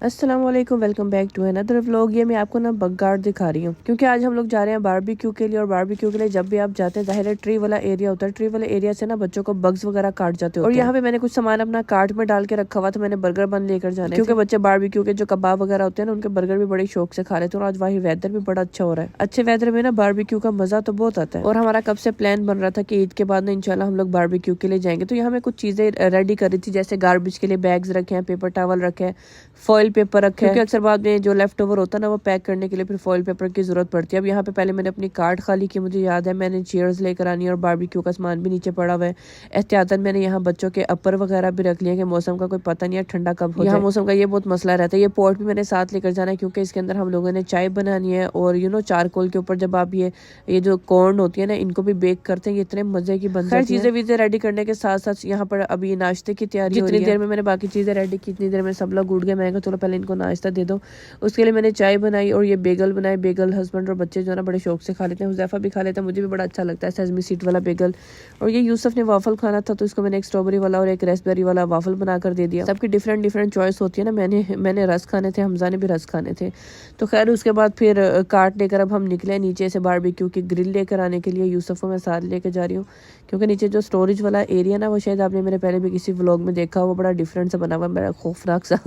अस्सलाम वालेकुम, welcome back to another vlog. ये मैं आपको ना बग गार्ड दिखा रही हूँ क्योंकि आज हम लोग जा रहे हैं बारबेक्यू के लिए। और बारबेक्यू के लिए जब भी आप जाते हैं जाहिर है ट्री वाला एरिया होता है, ट्री वाले एरिया से ना बच्चों को बग्स वगैरह काट जाते होते हैं। और यहाँ पे मैंने कुछ सामान अपना कार्ट में डाल के रखा हुआ था, मैंने बर्गर बन लेकर जाना क्योंकि बच्चे बारबेक्यू के जो कबाब वगैरह होते हैं ना उनके बर्गर भी बड़े शौक से खा लेते हैं। और आज वही वेदर भी बड़ा अच्छा हो रहा है, अच्छे वेदर में ना बारबेक्यू का मजा तो बहुत आता है। और हमारा कब से प्लान बन रहा था कि ईद के बाद ना इंशाल्लाह हम लोग बारबेक्यू के लिए जाएंगे। तो यहाँ मैं कुछ चीजें रेडी करी थी, जैसे गार्बेज के लिए बैग्स रखे हैं, पेपर टॉवल रखे हैं, फॉइल पेपर रखे हैं, अक्सर बाद में जो लेफ्ट ओवर होता है ना वो पैक करने के लिए फिर फॉइल पेपर की जरूरत पड़ती है। अब यहाँ पे पहले मैंने अपनी कार्ट खाली की, मुझे याद है मैंने चेयर्स लेकर आनी है और बारबेक्यू का सामान भी नीचे पड़ा हुआ है। एहतियातन मैंने यहाँ बच्चों के अपर वगैरह भी रख लिया कि मौसम का कोई पता नहीं है ठंडा कब हो जाए। यहाँ मौसम का ये बहुत मसला रहता है। ये पॉट भी मैंने साथ लेकर जाना है क्योंकि इसके अंदर हम लोगों ने चाय बनानी है। और चारकोल के ऊपर जब आप ये जो कॉर्न होती है ना इनको भी बेक करते हैं, ये इतने मजे की बनती है। चीजें वीजें रेडी करने के साथ साथ यहाँ पर अभी नाश्ते की तैयारी हो रही है। जितनी देर में मैंने बाकी चीजें रेडी की इतनी देर में सब लोग उठ गए। मैं चलो पहले इनको नाश्ता दे दो। उसके लिए मैंने चाय बनाई और ये बेगल बनाए। बेगल हस्बैंड और बच्चे जो है ना बड़े शौक से खा लेते हैं, हुज़ैफा भी खा लेता है, मुझे भी बड़ा अच्छा लगता है सेसमी सीड वाला बेगल। और ये यूसुफ ने वाफल खाना था तो इसको मैंने एक स्ट्रॉबेरी वाला और एक रेसबेरी वाला वाफल बनाकर दे दिया। सबकी डिफरेंट डिफरेंट चॉइस होती है ना, मैंने रस खाने थे, हमजा ने भी रस खाने थे। तो खैर उसके बाद फिर काट लेकर अब हम निकले नीचे से बारबेक्यू की ग्रिल लेकर आने के लिए। यूसुफ को मैं साथ लेकर जा रही हूँ क्योंकि नीचे जो स्टोरेज वाला एरिया ना वो शायद आपने मेरे पहले भी किसी व्लॉग में देखा, वो बड़ा डिफरेंट सा बना हुआ, बड़ा खौफनाक सा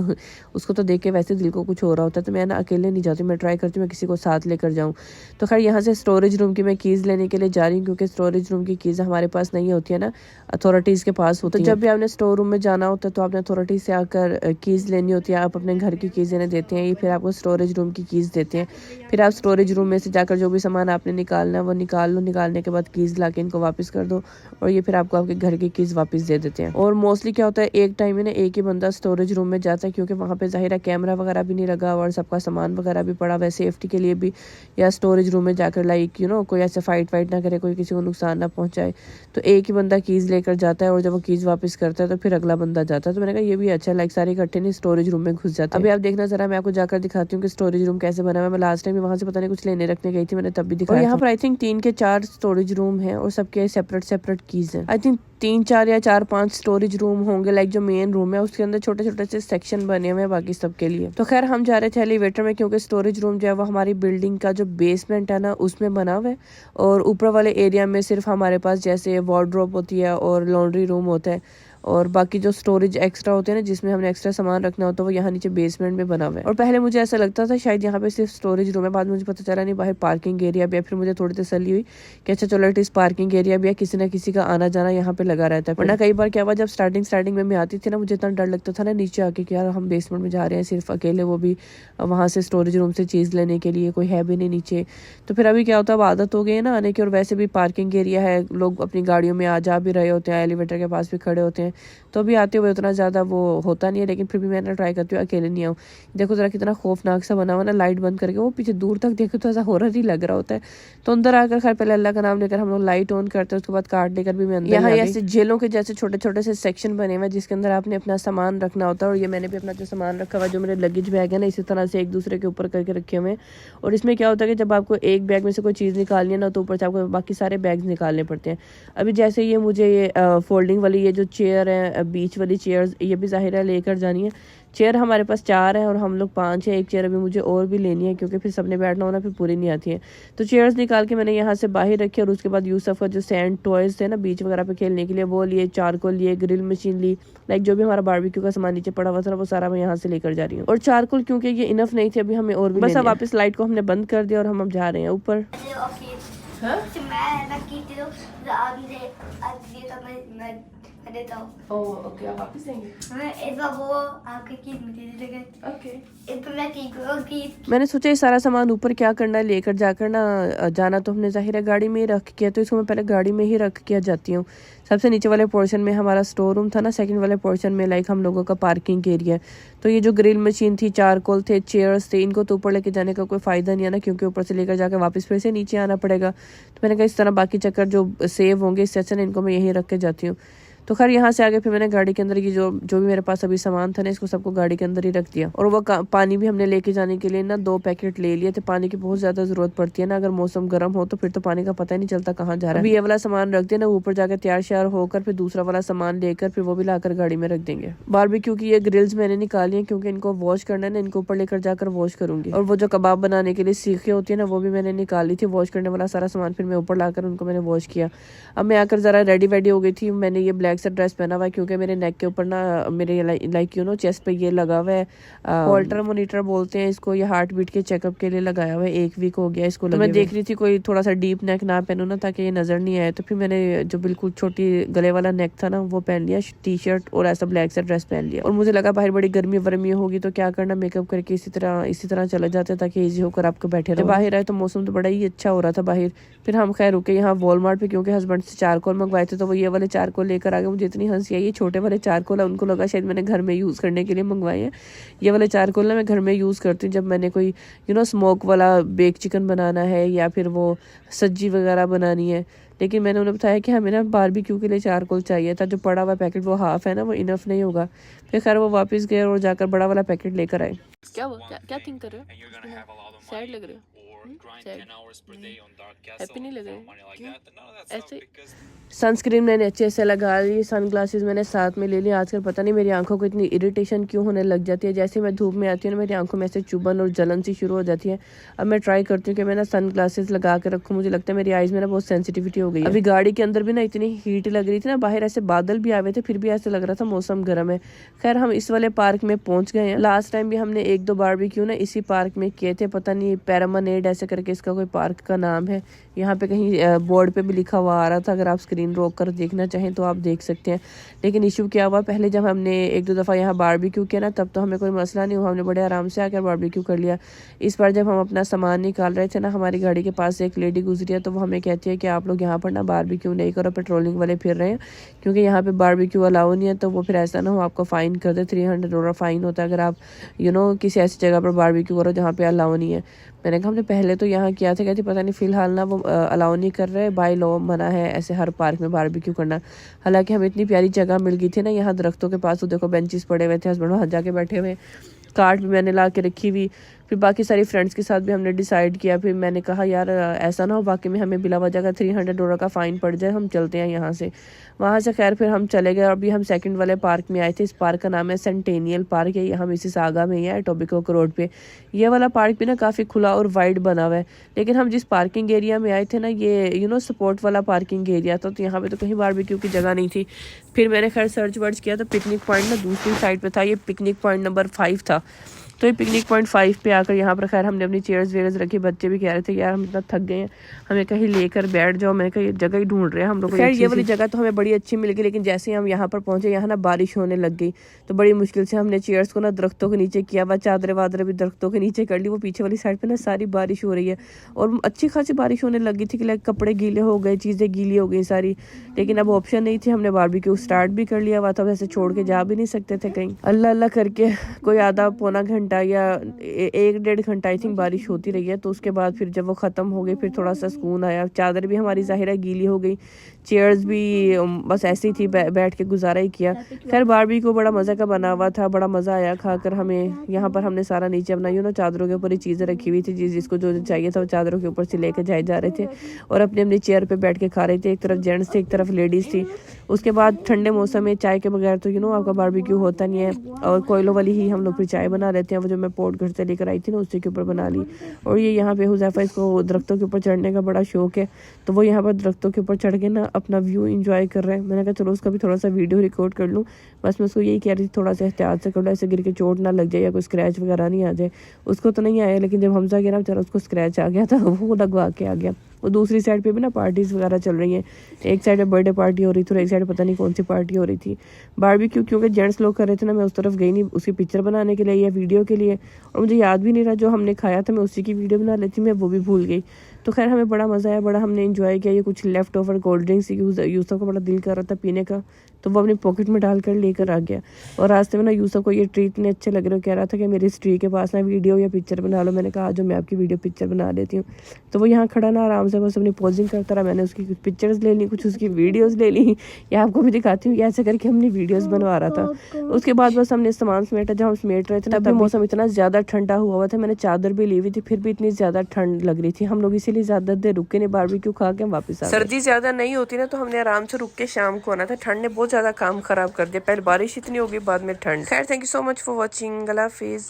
उसको तो देख के वैसे दिल को कुछ हो रहा होता है। तो मैं ना अकेले नहीं जाती, मैं ट्राई करती हूँ मैं किसी को साथ लेकर जाऊँ। तो खैर यहाँ से स्टोरेज रूम की मैं कीज़ लेने के लिए जा रही हूँ क्योंकि स्टोरेज रूम की कीज़ हमारे पास नहीं होती है ना, अथॉरिटीज़ के पास होती है। तो जब भी आपने स्टोर रूम में जाना होता है तो आपने अथॉरिटी से आकर कीज़ लेनी होती है। आप अपने घर की कीज़ इन्हें देते हैं, ये फिर आपको स्टोरेज रूम की कीज़ देते हैं। फिर आप स्टोरेज रूम में से जाकर जो भी सामान आपने निकालना है वो निकाल लो, निकालने के बाद कीज़ ला के इनको वापस कर दो और ये फिर आपको आपके घर की कीज़ वापस दे देते हैं। और मोस्टली क्या होता है एक टाइम में ना एक ही बंदा स्टोरेज रूम में जाता है क्योंकि वहाँ पे ज़ाहिर है कैमरा वगैरह भी नहीं लगा और सबका सामान वगैरह भी पड़ा हुआ है सेफ्टी के लिए भी। या स्टोरेज रूम में जाकर कोई ऐसे फाइट वाइट ना करे, कोई किसी को नुकसान ना पहुंचाए। तो एक ही बंदा कीज़ लेकर जाता है और जब वो कीज़ वापस करता है तो फिर अगला बंदा जाता है। तो मैंने कहा ये भी अच्छा है, सारे इकट्ठे नहीं स्टोरेज रूम में घुस जाते हैं। अभी आप देखना जरा, मैं आपको जाकर दिखाती हूँ कि स्टोरेज रूम कैसे बना हुआ है। मैं लास्ट टाइम वहाँ से पता नहीं कुछ लेने रखने गई थी, मैंने तब भी दिखाया। यहाँ पर आई थिंक 3 के 4 स्टोरेज रूम है और सबके सेपरेट सेपरेट कीज़ हैं। आई थिंक 3 4 या 4 5 स्टोरेज रूम होंगे। लाइक जो मेन रूम है उसके अंदर छोटे छोटे से सेक्शन बने हुए हैं बाकी सबके लिए। तो खैर हम जा रहे थे एलिवेटर में क्योंकि स्टोरेज रूम जो है वो हमारी बिल्डिंग का जो बेसमेंट है ना उसमें बना हुआ है। और ऊपर वाले एरिया में सिर्फ हमारे पास जैसे वार्डरोब होती है और लॉन्ड्री रूम होता है और बाकी जो स्टोरेज एक्स्ट्रा होते हैं ना जिसमें हमने एक्स्ट्रा सामान रखना होता है वो यहाँ नीचे बेसमेंट में बना हुआ है। और पहले मुझे ऐसा लगता था शायद यहाँ पे सिर्फ स्टोरेज रूम है, बाद में मुझे पता चला नहीं बाहर पार्किंग एरिया भी है। फिर मुझे थोड़ी तसल्ली हुई कि अच्छा चलो एटलीस्ट पार्किंग एरिया भी है, किसी ना किसी का आना जाना यहाँ पे लगा रहता है। वरना कई बार क्या हुआ जब स्टार्टिंग में मैं आती थी ना मुझे इतना डर लगता था ना नीचे आके कि यार हम बेसमेंट में जा रहे हैं सिर्फ अकेले, वो भी वहाँ से स्टोरेज रूम से चीज़ लेने के लिए, कोई है भी नहीं नीचे। तो फिर अभी क्या होता है अब आदत हो गई है ना आने की, और वैसे भी पार्किंग एरिया है, लोग अपनी गाड़ियों में आ जा भी रहे होते हैं, एलिवेटर के पास भी खड़े होते हैं, तो अभी आते हुए उतना ज़्यादा वो होता नहीं है। लेकिन फिर भी मैंने ट्राई करती हूँ अकेले नहीं आऊँ। देखो ज़रा कितना खौफनाक सा बना हुआ ना, लाइट बंद करके वो पीछे दूर तक देखो तो ऐसा हॉरर ही लग रहा होता है। तो अंदर आकर खैर पहले अल्लाह का नाम लेकर हम लोग लाइट ऑन करते हैं, उसके बाद कार्ड लेकर भी मैं अंदर यहाँ ऐसे जेलों के जैसे छोटे छोटे से सेक्शन बने हुए हैं जिसके अंदर आपने अपना सामान रखना होता है। और ये मैंने भी अपना जो सामान रखा हुआ, जो मेरे लगेज बैग है ना इसी तरह से एक दूसरे के ऊपर करके रखे हुए हैं। और इसमें क्या होता है कि जब आपको एक बैग में से कोई चीज़ निकालनी है ना तो ऊपर से आपको बाकी सारे बैग निकालने पड़ते हैं। अभी जैसे ये मुझे ये फोल्डिंग वाली ये जो चेयर है, बीच वाली चेयर्स, ये भी जाहिर है लेकर जानी है। चेयर हमारे पास 4 है और हम लोग 5 है, एक चेयर अभी मुझे और भी लेनी है क्योंकि फिर सबने बैठना होना फिर पूरी नहीं आती है। तो चेयर्स निकाल के मैंने यहाँ से बाहर रखी और उसके बाद यूसुफ का जो सैंड टॉयज थे ना बीच वगैरह पे खेलने के लिए वो लिए, चारकोल लिए, ग्रिल मशीन ली, लाइक जो भी हमारा बारबेक्यू का सामान नीचे पड़ा हुआ था वो सारा मैं यहाँ से लेकर जा रही हूँ। और चारकोल क्योंकि ये इनफ नहीं थे, अभी हमें और भी बस। अब वापस लाइट को हमने बंद कर दिया और हम अब जा रहे हैं ऊपर। ओके आप वापस आएंगे? मैंने सोचा ये सारा सामान ऊपर क्या करना है लेकर जाकर ना जाना तो हमने जाहिर है गाड़ी में ही रख किया, तो इसको मैं पहले गाड़ी में ही रख के जाती हूँ। सबसे नीचे वाले पोर्शन में हमारा स्टोर रूम था ना, सेकंड वाले पोर्शन में लाइक हम लोगों का पार्किंग एरिया। तो ये जो ग्रिल मशीन थी, चारकोल थे, चेयर्स थे, इनको तो ऊपर लेके जाने का कोई फ़ायदा नहीं है ना क्योंकि ऊपर से लेकर जाकर वापस फिर से नीचे आना पड़ेगा। तो मैंने कहा इस तरह बाकी चक्कर जो सेव होंगे इससे अच्छा इनको मैं यहीं रख के जाती हूँ। तो खैर यहाँ से आगे फिर मैंने गाड़ी के अंदर ये जो भी मेरे पास अभी सामान था ना, इसको सबको गाड़ी के अंदर ही रख दिया। और वो पानी भी हमने लेके जाने के लिए ना 2 पैकेट ले लिए थे। पानी की बहुत ज्यादा जरूरत पड़ती है ना, अगर मौसम गर्म हो तो फिर तो पानी का पता ही नहीं चलता कहाँ जा रहा है। अभी ये वाला सामान रख देना, ऊपर जाकर तैयार श्यार होकर फिर दूसरा वाला सामान लेकर फिर वो भी लाकर गाड़ी में रख देंगे। बारबेक्यू की ये ग्रिल्स मैंने निकाली है क्योंकि इनको वॉश करना है ना, इनको ऊपर लेकर जाकर वॉश करूंगी। और वो जो कबाब बनाने के लिए सीखें होती है ना, वो भी मैंने निकाली थी। वॉश करने वाला सारा सामान फिर मैं ऊपर लाकर उनको मैंने वॉश किया। अब मैं आकर जरा रेडी वेडी हो गई थी। मैंने ये ब्लैक सा ड्रेस पहना हुआ है क्योंकि मेरे नेक के ऊपर ना मेरे लाइक यू नो चेस्ट पे ये लगा हुआ है, हॉल्टर मोनीटर बोलते हैं इसको। ये हार्ट बीट के चेकअप के लिए लगाया हुआ है, 1 वीक हो गया इसको। तो मैं देख रही थी कोई थोड़ा सा डीप नेक ना पहनूं ना, ताकि ये नजर नहीं आए। तो फिर मैंने जो बिल्कुल छोटी गले वाला नेक था ना, वो पहन लिया, टी शर्ट और ऐसा ब्लैक सा ड्रेस पहन लिया। और मुझे लगा बाहर बड़ी गर्मी वर्मी होगी तो क्या करना, मेकअप करके इसी तरह चले जाते ताकि ईजी होकर आपको बैठे रहे। बाहर आए तो मौसम तो बड़ा ही अच्छा हो रहा था बाहर। फिर हम खैर रुके यहाँ वॉलमार्ट पे क्योंकि हस्बैंड से चारकोल मंगवाए थे, तो वो ये वाले चारकोल लेकर आ गए। मुझे इतनी हंसी आई, ये छोटे वाले चारकोल है, उनको लगा शायद मैंने घर में यूज करने के लिए मंगवाए हैं। ये वाले चारकोल ना मैं घर में यूज करती हूँ जब मैंने कोई स्मोक वाला बेक चिकन बनाना है या फिर वो सब्जी वगैरह बनानी है। लेकिन मैंने उन्हें बताया कि हमें ना बारबेक्यू के लिए चारकोल चाहिए था। जो पड़ा हुआ पैकेट वो हाफ है ना, वो इनफ नहीं होगा। फिर खैर वो वापस गए और जाकर बड़ा वाला पैकेट लेकर आए। क्या थिंक कर रहे हो? सैड लग रहे हो? हैप्पी नहीं लग रहे? ऐसे सनस्क्रीन मैंने अच्छे से लगा ली, सनग्लासेस मैंने साथ में ले ली। आजकल पता नहीं मेरी आंखों को इतनी इरिटेशन क्यों होने लग जाती है। जैसे मैं धूप में आती हूँ ना, मेरी आंखों में ऐसे चुभन और जलन सी शुरू हो जाती है। अब मैं ट्राई करती हूँ कि मैं ना सनग्लासेस लगा के रखूँ। मुझे लगता है मेरी आईज में ना बहुत सेंसिटिविटी हो गई है। अभी गाड़ी के अंदर भी ना इतनी हीट लग रही थी ना, बाहर ऐसे बादल भी आए थे फिर भी ऐसे लग रहा था मौसम गर्म है। खैर हम इस वाले पार्क में पहुंच गए हैं। लास्ट टाइम भी हमने 1-2 बारबेक्यू ना इसी पार्क में किए थे। पता नहीं पैरामानेड ऐसे करके इसका कोई पार्क का नाम है। यहाँ पे कहीं बोर्ड पे भी लिखा हुआ आ रहा था, अगर आप स्क्रीन रोक कर देखना चाहें तो आप देख सकते हैं। लेकिन इशू क्या हुआ, पहले जब हमने 1-2 दफ़ा यहाँ बारबेक्यू किया ना, तब तो हमें कोई मसला नहीं हुआ, हमने बड़े आराम से आकर बारबेक्यू कर लिया। इस बार जब हम अपना सामान निकाल रहे थे ना, हमारी गाड़ी के पास एक लेडी गुजरी है, तो वो हमें कहती है कि आप लोग यहाँ पर ना बारबेक्यू नहीं करो, पेट्रोलिंग वाले फिर रहे हैं क्योंकि यहाँ पे बारबेक्यू अलाउ नहीं है। तो वो फिर ऐसा ना हो आपको फ़ाइन कर दे, $300 फ़ाइन होता है अगर आप किसी ऐसी जगह पर बारबेक्यू करो जहाँ पे अलाउ नहीं है। मैंने कहा हमने पहले तो यहाँ किया था, कहती पता नहीं फ़िलहाल ना वो अलाउ नहीं कर रहे, बाय लॉ मना है ऐसे हर पार्क में बारबेक्यू करना। हालांकि हमें इतनी प्यारी जगह मिल गई थी ना यहाँ दरख्तों के पास, तो देखो बेंचेस पड़े हुए थे, हस्बैंड वहाँ जाके बैठे हुए, कार्ट भी मैंने ला के रखी हुई। फिर बाकी सारी फ्रेंड्स के साथ भी हमने डिसाइड किया। फिर मैंने कहा यार ऐसा ना हो बाकी में हमें बिला वजह का $300 का फ़ाइन पड़ जाए, हम चलते हैं यहाँ से। वहाँ से खैर फिर हम चले गए। अभी हम सेकंड वाले पार्क में आए थे। इस पार्क का नाम है सेंटेनियल पार्क है, हम मिसिसागा में ही है, टोबिको रोड पे। ये वाला पार्क भी ना काफ़ी खुला और वाइड बना हुआ है। लेकिन हम जिस पार्किंग एरिया में आए थे ना, ये सपोर्ट वाला पार्किंग एरिया था, तो यहाँ पे तो कहीं बारबेक्यू की जगह नहीं थी। फिर मैंने खैर सर्च वर्च किया तो पिकनिक पॉइंट ना दूसरी साइड पे था, ये पिकनिक पॉइंट नंबर 5 था। तो ये पिकनिक पॉइंट 5 पे आकर यहाँ पर खैर हमने अपनी चेयर्स वेयर्स रखी। बच्चे भी कह रहे थे यार हम इतना थक गए हैं, हमें कहीं लेकर बैठ जाओ। मैंने कहा ये जगह ही ढूंढ रहे हैं हम लोग। खैर ये वाली जगह तो हमें बड़ी अच्छी मिल गई, लेकिन जैसे ही हम यहाँ पर पहुंचे, यहाँ ना बारिश होने लग गई। तो बड़ी मुश्किल से हमने चेयर्स को ना दरख्तों के नीचे किया हुआ, चादरें वादरें भी दरख्तों के नीचे कर ली। वो पीछे वाली साइड पर ना सारी बारिश हो रही है और अच्छी खासी बारिश होने लगी थी कि लाइक कपड़े गीले हो गए, चीज़ें गीली हो गई सारी। लेकिन अब ऑप्शन नहीं थी, हमने बारबेक्यू स्टार्ट भी कर लिया हुआ था, वैसे छोड़ के जा भी नहीं सकते थे कहीं। अल्लाह अल्लाह करके कोई आधा पौना घंटा या 1-1.5 घंटा आई थिंक बारिश होती रही है। तो उसके बाद फिर जब वो ख़त्म हो गई फिर थोड़ा सा सुकून आया। चादर भी हमारी ज़ाहिर है गीली हो गई, चेयर्स भी बस ऐसी थी, बैठ के गुजारा ही किया। खैर बारबेक्यू बड़ा मज़े का बना हुआ था, बड़ा मज़ा आया खाकर हमें। यहाँ पर हमने सारा नीचे अपना चादरों के ऊपर ही चीज़ें रखी हुई थी, जिसको जो चाहिए था वो चादरों के ऊपर से लेकर जाए जा रहे थे और अपनी चेयर पर बैठ के खा रहे थे। एक तरफ जेंट्स थे, एक तरफ लेडीज़ थी। उसके बाद ठंडे मौसम में चाय के बगैर तो आपका बारबेक्यू होता नहीं है, और कोयलों वाली ही हम लोग फिर चाय बना लेते हैं। वो जो मैं पोर्ट घर से लेकर आई थी ना, उसी के ऊपर बना ली। और ये यहाँ पे हुज़ैफा, इसको दरख्तों के ऊपर चढ़ने का बड़ा शौक है, तो वो यहाँ पर दरख्तों के ऊपर चढ़ के ना अपना व्यू एंजॉय कर रहे हैं। मैंने कहा चलो उसका भी थोड़ा सा वीडियो रिकॉर्ड कर लूँ। बस मैं उसको यही कह रही थी थोड़ा सा एहतियात से कर लो, ऐसे गिर के चोट ना लग जाए या कोई स्क्रैच वगैरह नहीं आ जाए। उसको तो नहीं आया, लेकिन जब हमजा गिरा बेचारा उसको स्क्रैच आ गया था, वो लगवा के आ गया। वो दूसरी साइड पे भी ना पार्टीज वगैरह चल रही हैं। एक साइड पे बर्थडे पार्टी हो रही थी और एक साइड पता नहीं कौन सी पार्टी हो रही थी। बारबेक्यू क्योंकि जेंट्स लोग कर रहे थे ना, मैं उस तरफ गई नहीं उसकी पिक्चर बनाने के लिए या वीडियो के लिए, और मुझे याद भी नहीं रहा जो हमने खाया था मैं उसी की वीडियो बना लेती, मैं वो भी भूल गई। तो खैर हमें बड़ा मज़ा आया, बड़ा हमने इन्जॉय किया। ये कुछ left over cold drinks Yusuf को बड़ा दिल कर रहा था पीने का, तो वो अपनी पॉकेट में डाल कर लेकर आ गया। और रास्ते में ना यूसुफ को ये ट्री इतने अच्छे लग रहे हो, कह रहा था कि मेरी इस ट्री के पास ना वीडियो या पिक्चर बना लो। मैंने कहा जो मैं आपकी वीडियो पिक्चर बना देती हूँ। तो वो यहाँ खड़ा ना आराम से बस अपनी पोजिंग करता रहा। मैंने उसकी कुछ पिक्चर्स ले ली, कुछ उसकी वीडियोज़ ले ली। ये आपको भी दिखाती हूँ, ऐसे करके हमने वीडियोज़ बनवा रहा था। उसके बाद बस हमने सामान समेटा। जब हम समेट रहे थे ना, तभी मौसम इतना ज़्यादा ठंडा हुआ था। मैंने चादर भी ली हुई थी, फिर भी इतनी ज़्यादा ठंड लग रही थी। हम लोग इसीलिए ज़्यादा देर रुके नहीं, बारबेक्यू खा के वापस आ गए। सर्दी ज़्यादा नहीं होती ना, तो हमने आराम से रुक के शाम को आना था। ठंड ने बहुत ज़्यादा काम खराब कर दिया। पहले बारिश इतनी होगी, बाद में ठंड। खैर, thank you so much for watching. अल्लाह हाफिज़।